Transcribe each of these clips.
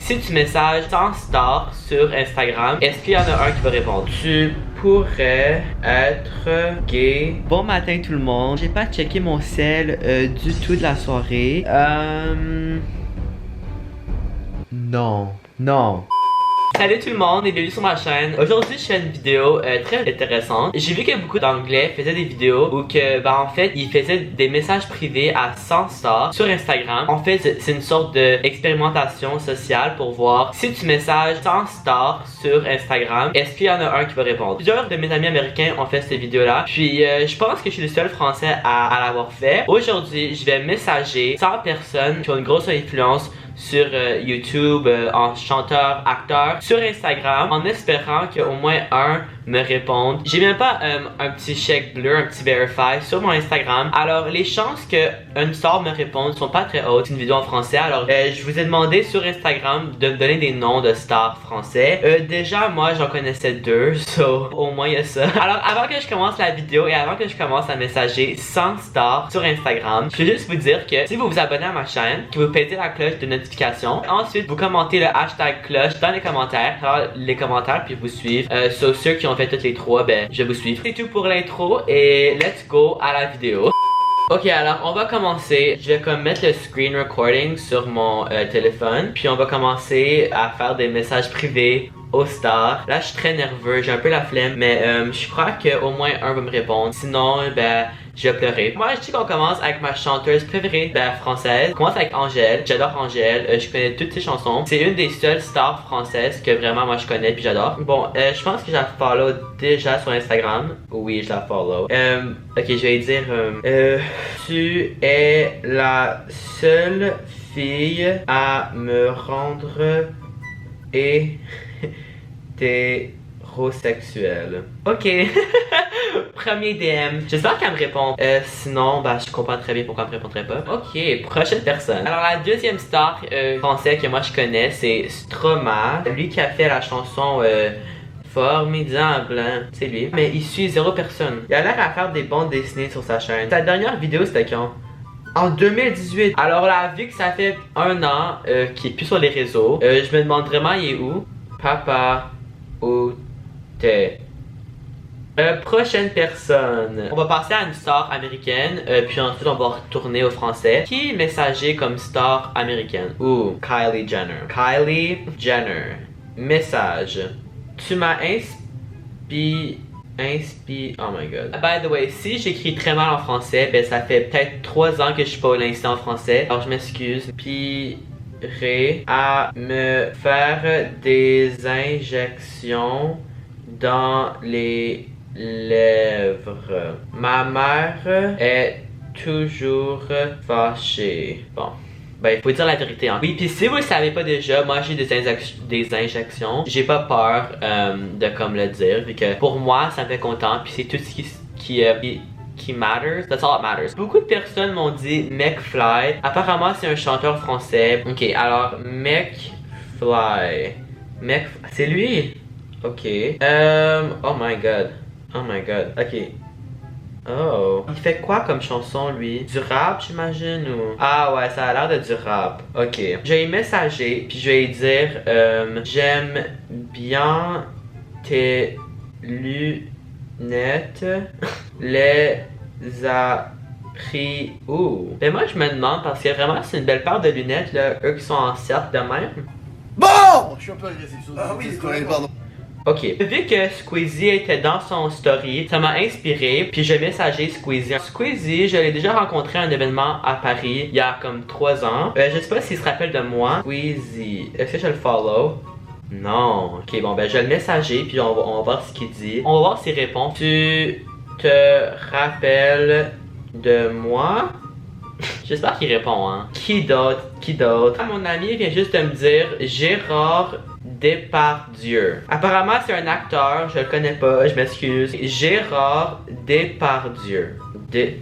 si tu messages sans star sur Instagram, est-ce qu'il y en a un qui va répondre? Tu pourrais être gay. Bon matin tout le monde. J'ai pas checké mon sel du tout de la soirée. Non. Salut tout le monde et bienvenue sur ma chaîne. Aujourd'hui je fais une vidéo très intéressante. J'ai vu que beaucoup d'anglais faisaient des vidéos où que en fait ils faisaient des messages privés à 100 stars sur Instagram. En fait c'est une sorte d'expérimentation sociale pour voir si tu messages 100 stars sur Instagram, est-ce qu'il y en a un qui va répondre. Plusieurs de mes amis américains ont fait cette vidéo là. Puis je pense que je suis le seul français à l'avoir fait. Aujourd'hui je vais messager 100 personnes qui ont une grosse influence sur YouTube, en chanteur, acteur, sur Instagram, en espérant qu'au moins un me réponde. J'ai même pas un petit chèque bleu, un petit verify sur mon Instagram. Alors les chances que une star me réponde sont pas très hautes. C'est une vidéo en français. Alors je vous ai demandé sur Instagram de me donner des noms de stars français. Déjà moi j'en connaissais deux, so au moins il y a ça. Alors avant que je commence la vidéo et avant que je commence à messager 100 stars sur Instagram, je veux juste vous dire que si vous vous abonnez à ma chaîne, que vous pétez la cloche de notification, ensuite vous commentez le hashtag cloche dans les commentaires, puis vous suivre. Sauf ceux qui ont fait toutes les trois, ben je vais vous suivre. C'est tout pour l'intro et let's go à la vidéo. Ok, alors on va commencer. Je vais comme mettre le screen recording sur mon téléphone, puis on va commencer à faire des messages privés aux stars. Là je suis très nerveux, j'ai un peu la flemme, mais je crois qu'au moins un va me répondre. Sinon ben je vais pleurer. Moi je dis qu'on commence avec ma chanteuse préférée française. On commence avec Angèle. J'adore Angèle, je connais toutes ses chansons. C'est une des seules stars françaises que vraiment moi je connais puis j'adore. Bon, je pense que je la follow déjà sur Instagram. Oui, je la follow. Ok, je vais dire tu es la seule fille à me rendre hétérosexuel. Ok. Premier DM. J'espère qu'elle me répond. Sinon, bah je comprends très bien pourquoi elle me répondrait pas. Ok, prochaine personne. Alors la deuxième star française que moi je connais, c'est Stromae. Lui qui a fait la chanson formidable, hein? C'est lui. Mais il suit 0 personne. Il a l'air à faire des bandes dessinées sur sa chaîne. Sa dernière vidéo c'était quand? En 2018. Alors là, vu que ça fait un an qu'il est plus sur les réseaux, je me demande vraiment il est où? Papa, où t'es? Prochaine personne. On va passer à une star américaine, puis ensuite on va retourner au français. Qui est messager comme star américaine? Ouh, Kylie Jenner. Kylie Jenner. Message. Tu m'as oh my god. By the way, si j'écris très mal en français, ben ça fait peut-être 3 ans que je suis pas au lycée en français. Alors je m'excuse. Pire à me faire des injections dans les lèvres. Ma mère est toujours fâchée. Bon. Ben, il faut dire la vérité, hein. Oui, puis si vous le savez pas déjà, moi j'ai des injections. J'ai pas peur de comme le dire, vu que pour moi, ça me fait content, puis c'est tout ce qui matters. That's all that matters. Beaucoup de personnes m'ont dit McFly. Apparemment, c'est un chanteur français. Ok, alors McFly. C'est lui? Ok. Oh my god. Oh my god. Ok. Oh. Il fait quoi comme chanson lui? Du rap j'imagine ou? Ah ouais, ça a l'air de du rap. Ok. Je vais y messager puis je vais y dire j'aime bien tes lunettes. Les a pris où? Mais moi je me demande parce que vraiment c'est une belle paire de lunettes là, eux qui sont en cercle de même. Bon! Je suis un peu agressif. Ah oui, pardon. Ok, vu que Squeezie était dans son story, ça m'a inspiré, puis j'ai messagé Squeezie. Squeezie, je l'ai déjà rencontré à un événement à Paris, il y a comme 3 ans. Je sais pas s'il se rappelle de moi. Squeezie, est-ce que je le follow? Non. Ok, bon ben je vais le messager, puis on va voir ce qu'il dit. On va voir s'il répond. Tu te rappelles de moi? J'espère qu'il répond, hein. Qui d'autre? Qui d'autre? Ah, mon ami vient juste de me dire Gérard Depardieu. Apparemment, c'est un acteur, je le connais pas, je m'excuse. Gérard Depardieu.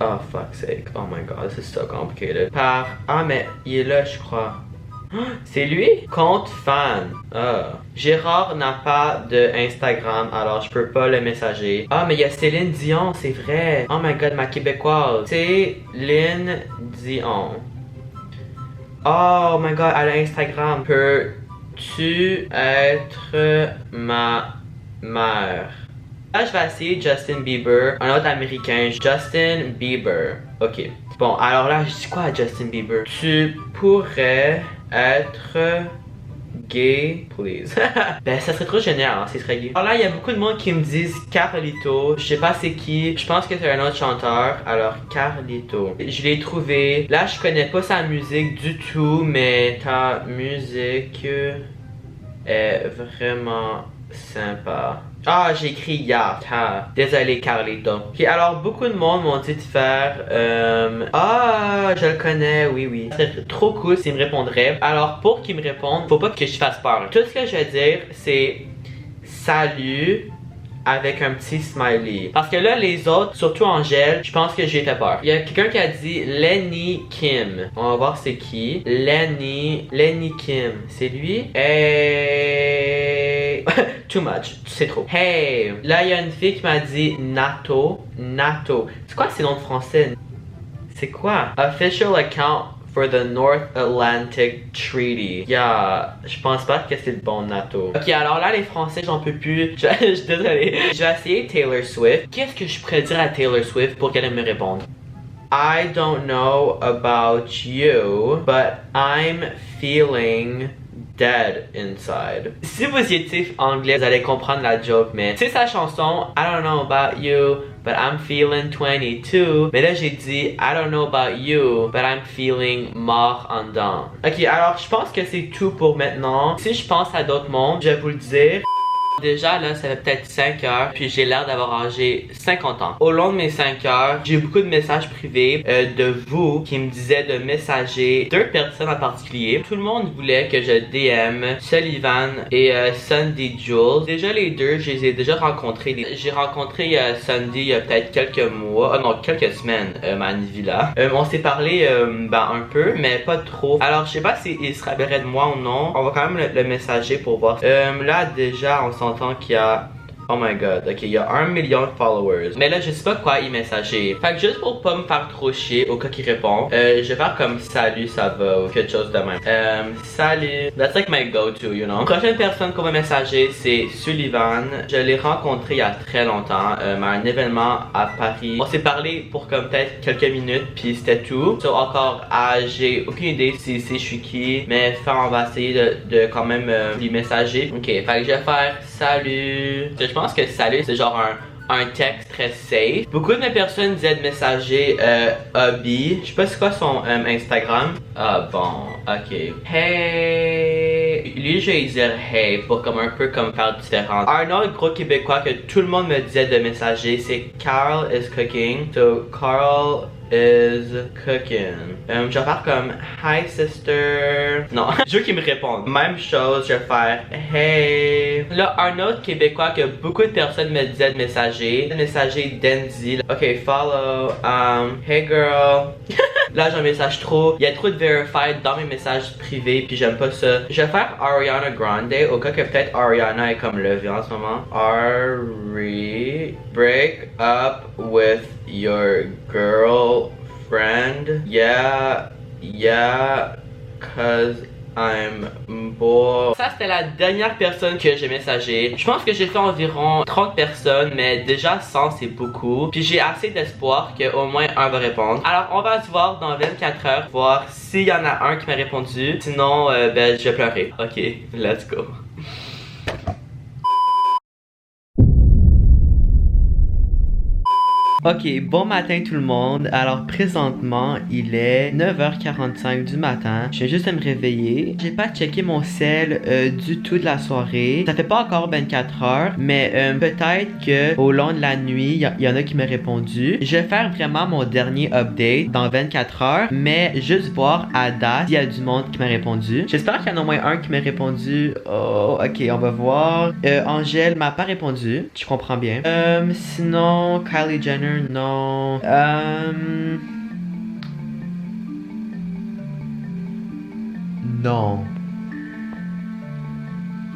Oh, fuck's sake. Oh my god, this is so complicated. Ah, mais il est là, je crois. C'est lui? Compte fan. Ah. Gérard n'a pas de Instagram, alors je peux pas le messager. Ah, mais il y a Céline Dion, c'est vrai. Oh my god, ma québécoise. Céline Dion. Oh my god, elle a Instagram. Peux-tu être ma mère? Là, je vais essayer Justin Bieber, un autre américain, Justin Bieber. Ok. Bon, alors là, je dis quoi à Justin Bieber? Tu pourrais être gay, please. Ben, ça serait trop génial, hein, s'il serait gay. Alors là, il y a beaucoup de monde qui me disent Carlito. Je sais pas c'est qui. Je pense que c'est un autre chanteur. Alors, Carlito. Je l'ai trouvé. Là, je connais pas sa musique du tout, mais ta musique est vraiment sympa. Ah, j'ai écrit Yata. Désolé, Carlito. Ok, alors beaucoup de monde m'ont dit de faire. Ah, je le connais, oui, oui. C'est trop cool s'il me répondrait. Alors, pour qu'il me réponde, faut pas que je fasse peur. Tout ce que je vais dire, c'est salut avec un petit smiley. Parce que là, les autres, surtout Angèle, je pense que j'ai fait peur. Il y a quelqu'un qui a dit Lenny Kim. On va voir c'est qui. Lenny Kim. C'est lui? Hey. Too much. C'est trop. Hey. Là, il y a une fille qui m'a dit Nato. C'est quoi ces noms de français? C'est quoi? Official account for the North Atlantic Treaty. Yeah, je pense pas que c'est le bon NATO. Ok, alors là, les Français, j'en peux plus. Je suis désolé. Je vais essayer Taylor Swift. Qu'est-ce que je pourrais dire à Taylor Swift pour qu'elle me réponde? I don't know about you, but I'm feeling dead inside. Si vous étiez anglais, vous allez comprendre la joke, mais c'est sa chanson I don't know about you, but I'm feeling 22. Mais là, j'ai dit I don't know about you, but I'm feeling mort en dedans. Ok, alors je pense que c'est tout pour maintenant. Si je pense à d'autres mondes, je vais vous le dire. Déjà là, ça fait peut-être 5 heures, puis j'ai l'air d'avoir âgé 50 ans. Au long de mes 5 heures, j'ai eu beaucoup de messages privés de vous qui me disaient de messager 2 personnes en particulier. Tout le monde voulait que je DM Sullivan et Sunday Jules. Déjà les deux, je les ai déjà rencontrés. J'ai rencontré Sunday il y a peut-être quelques mois, non quelques semaines, à Nivilla. On s'est parlé un peu, mais pas trop. Alors je sais pas s'il se rappellerait de moi ou non. On va quand même le messager pour voir. Là déjà, on s'entend qu'il y a Oh my god, ok, il y a 1 million de followers. Mais là, je sais pas quoi y messager. Fait que juste pour pas me faire trop chier au cas qu'il répond, je vais faire comme salut, ça va, ou quelque chose de même. Salut. That's like my go-to, you know. La prochaine personne qu'on va messager, c'est Sullivan. Je l'ai rencontré il y a très longtemps, à un événement à Paris. On s'est parlé pour comme peut-être quelques minutes, puis c'était tout. So, encore, j'ai aucune idée si je suis qui, mais on va essayer de quand même lui messager. Ok, fait que je vais faire salut. Je pense que salut, c'est genre un texte très safe. Beaucoup de mes personnes disaient de messager Hobby. Je sais pas c'est quoi son Instagram. Ah bon, ok. Hey. Lui, je vais dire hey pour comme un peu comme faire différent. Un autre gros québécois que tout le monde me disait de messager, c'est Carl is cooking. So Carl is cooking. Je vais faire comme hi sister. Non, je veux qu'il me réponde. Même chose, je vais faire hey. Là, un autre québécois que beaucoup de personnes me disaient de messager Denzi. Ok, follow. Hey girl. Là, j'en message trop. Il y a trop de verified dans mes messages privés, puis j'aime pas ça. Je vais faire Ariana Grande au cas que peut-être Ariana est comme levée en ce moment. Ari, break up with your girlfriend. Yeah, cause I'm bored. Ça, c'était la dernière personne que j'ai messagé. Je pense que j'ai fait environ 30 personnes, mais déjà 100 c'est beaucoup. Puis j'ai assez d'espoir qu'au moins un va répondre. Alors on va se voir dans 24 heures, voir s'il y en a un qui m'a répondu. Sinon, je vais pleurer. Ok, let's go. Ok, bon matin tout le monde. Alors présentement, il est 9h45 du matin. Je viens juste de me réveiller. J'ai pas checké mon cell du tout de la soirée. Ça fait pas encore 24 heures, mais peut-être que au long de la nuit, il y en a qui m'ont répondu. Je vais faire vraiment mon dernier update dans 24 heures, mais juste voir à date s'il y a du monde qui m'a répondu. J'espère qu'il y en a au moins un qui m'a répondu. Oh, ok, on va voir. Angèle m'a pas répondu. Je comprends bien. Sinon, Kylie Jenner. Non. Non.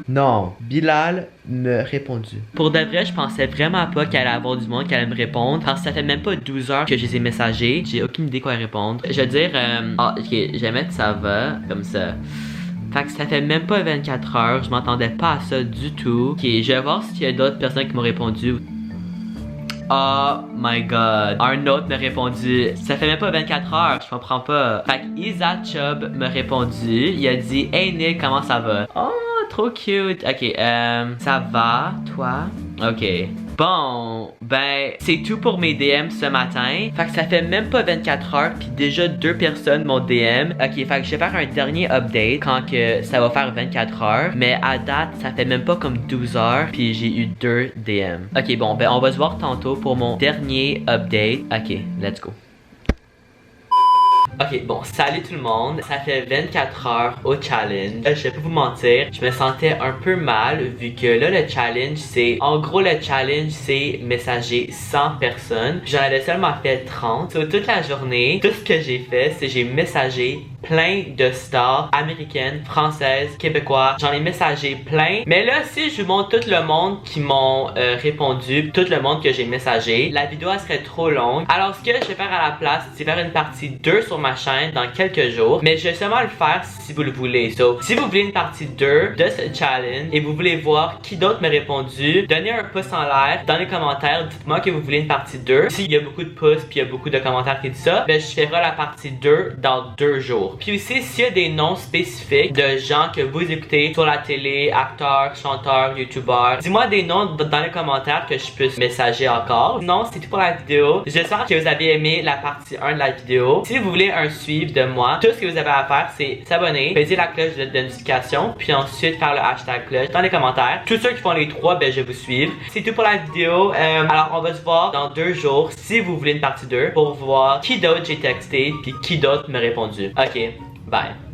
Non. Bilal me répondu. Pour de vrai, je pensais vraiment pas qu'il allait avoir du monde qui allait me répondre. Parce que ça fait même pas 12 heures que je les ai messagés. J'ai aucune idée quoi répondre. Je vais dire, ok, je vais mettre ça va, comme ça. Fait que ça fait même pas 24 heures, je m'attendais pas à ça du tout. Ok, je vais voir s'il y a d'autres personnes qui m'ont répondu. Oh my god. Un autre m'a répondu. Ça fait même pas 24 heures, je comprends pas. Fait que Isa Chubb m'a répondu. Il a dit hey Nick, comment ça va? Oh, trop cute. Ok, ça va, toi? Ok. Bon, ben, c'est tout pour mes DM ce matin. Fait que ça fait même pas 24 heures, puis déjà 2 personnes m'ont DM. Ok, fait que je vais faire un dernier update quand que ça va faire 24 heures. Mais à date, ça fait même pas comme 12 heures, puis j'ai eu 2 DM. Ok, bon, ben, on va se voir tantôt pour mon dernier update. Ok, let's go. Ok, bon, salut tout le monde. Ça fait 24 heures au challenge. Je vais pas vous mentir, je me sentais un peu mal vu que là, le challenge, c'est... En gros, le challenge, c'est messager 100 personnes. J'en avais seulement fait 30. Sur toute la journée, tout ce que j'ai fait, c'est j'ai messagé plein de stars américaines, françaises, québécois. J'en ai messagé plein. Mais là, si je vous montre tout le monde qui m'ont répondu, tout le monde que j'ai messagé, la vidéo elle serait trop longue. Alors, ce que je vais faire à la place, c'est faire une partie 2 sur ma chaîne dans quelques jours. Mais je vais seulement le faire si vous le voulez. So, si vous voulez une partie 2 de ce challenge et vous voulez voir qui d'autre m'a répondu, donnez un pouce en l'air dans les commentaires. Dites-moi que vous voulez une partie 2. S'il y a beaucoup de pouces puis il y a beaucoup de commentaires qui disent ça, ben je ferai la partie 2 dans 2 jours. Puis aussi, s'il y a des noms spécifiques de gens que vous écoutez sur la télé, acteurs, chanteurs, youtubeurs, dis-moi des noms dans les commentaires que je puisse messager encore. Non, c'est tout pour la vidéo. J'espère que vous avez aimé la partie 1 de la vidéo. Si vous voulez un suivi de moi, tout ce que vous avez à faire, c'est s'abonner, peser la cloche de notification, puis ensuite faire le hashtag cloche dans les commentaires. Tous ceux qui font les 3, ben je vais vous suivre. C'est tout pour la vidéo. Alors, on va se voir dans 2 jours si vous voulez une partie 2 pour voir qui d'autre j'ai texté puis qui d'autre m'a répondu. Ok, bye.